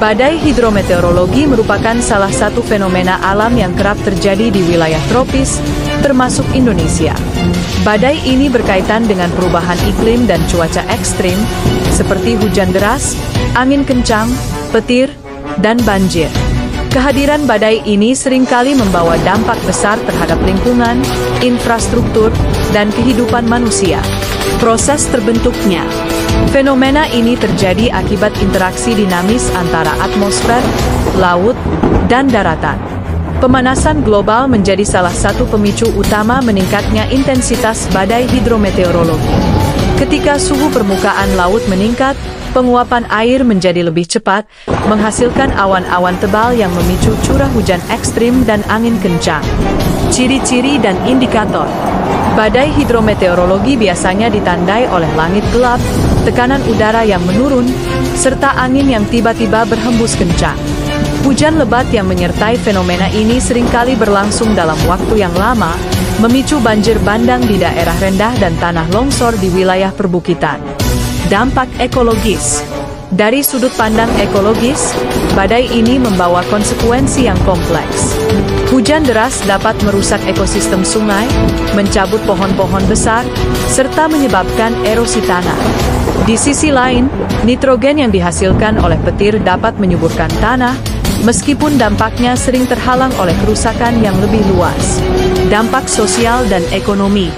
Badai hidrometeorologi merupakan salah satu fenomena alam yang kerap terjadi di wilayah tropis, termasuk Indonesia. Badai ini berkaitan dengan perubahan iklim dan cuaca ekstrim, seperti hujan deras, angin kencang, petir, dan banjir. Kehadiran badai ini seringkali membawa dampak besar terhadap lingkungan, infrastruktur, dan kehidupan manusia. Proses terbentuknya. Fenomena ini terjadi akibat interaksi dinamis antara atmosfer, laut, dan daratan. Pemanasan global menjadi salah satu pemicu utama meningkatnya intensitas badai hidrometeorologi. Ketika suhu permukaan laut meningkat, penguapan air menjadi lebih cepat, menghasilkan awan-awan tebal yang memicu curah hujan ekstrim dan angin kencang. Ciri-ciri dan indikator. Badai hidrometeorologi biasanya ditandai oleh langit gelap, tekanan udara yang menurun, serta angin yang tiba-tiba berhembus kencang. Hujan lebat yang menyertai fenomena ini seringkali berlangsung dalam waktu yang lama, memicu banjir bandang di daerah rendah dan tanah longsor di wilayah perbukitan. Dampak ekologis. Dari sudut pandang ekologis, badai ini membawa konsekuensi yang kompleks. Hujan deras dapat merusak ekosistem sungai, mencabut pohon-pohon besar, serta menyebabkan erosi tanah. Di sisi lain, nitrogen yang dihasilkan oleh petir dapat menyuburkan tanah, meskipun dampaknya sering terhalang oleh kerusakan yang lebih luas. Dampak sosial dan ekonomi.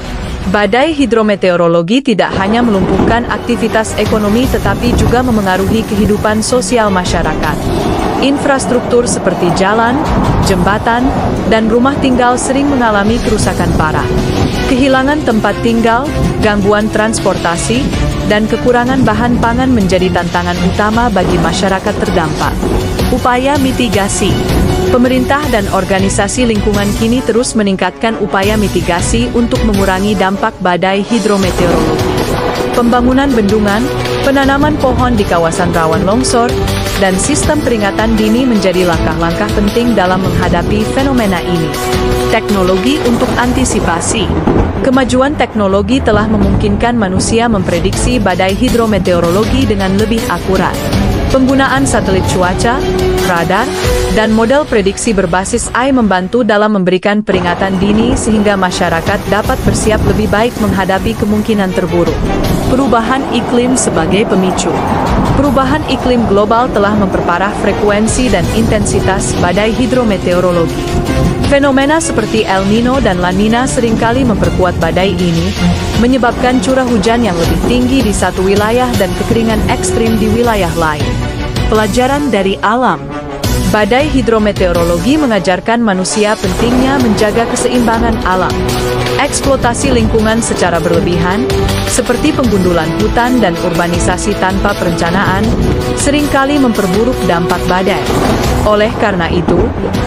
Badai hidrometeorologi tidak hanya melumpuhkan aktivitas ekonomi tetapi juga memengaruhi kehidupan sosial masyarakat. Infrastruktur seperti jalan, jembatan, dan rumah tinggal sering mengalami kerusakan parah. Kehilangan tempat tinggal, gangguan transportasi, dan kekurangan bahan pangan menjadi tantangan utama bagi masyarakat terdampak. Upaya mitigasi. Pemerintah dan organisasi lingkungan kini terus meningkatkan upaya mitigasi untuk mengurangi dampak badai hidrometeorologi. Pembangunan bendungan, penanaman pohon di kawasan rawan longsor, dan sistem peringatan dini menjadi langkah-langkah penting dalam menghadapi fenomena ini. Teknologi untuk antisipasi. Kemajuan teknologi telah memungkinkan manusia memprediksi badai hidrometeorologi dengan lebih akurat. Penggunaan satelit cuaca, radar, dan model prediksi berbasis AI membantu dalam memberikan peringatan dini sehingga masyarakat dapat bersiap lebih baik menghadapi kemungkinan terburuk. Perubahan iklim sebagai pemicu. Perubahan iklim global telah memperparah frekuensi dan intensitas badai hidrometeorologi. Fenomena seperti El Nino dan La Nina seringkali memperkuat badai ini, menyebabkan curah hujan yang lebih tinggi di satu wilayah dan kekeringan ekstrim di wilayah lain. Pelajaran dari alam. Badai hidrometeorologi mengajarkan manusia pentingnya menjaga keseimbangan alam. Eksploitasi lingkungan secara berlebihan, seperti penggundulan hutan dan urbanisasi tanpa perencanaan, seringkali memperburuk dampak badai. Oleh karena itu,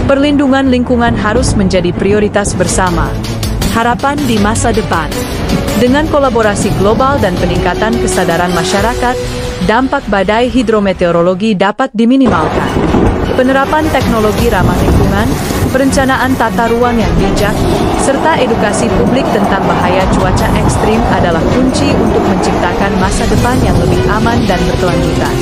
perlindungan lingkungan harus menjadi prioritas bersama. Harapan di masa depan. Dengan kolaborasi global dan peningkatan kesadaran masyarakat, dampak badai hidrometeorologi dapat diminimalkan. Penerapan teknologi ramah lingkungan, perencanaan tata ruang yang bijak, serta edukasi publik tentang bahaya cuaca ekstrim adalah kunci untuk menciptakan masa depan yang lebih aman dan berkelanjutan.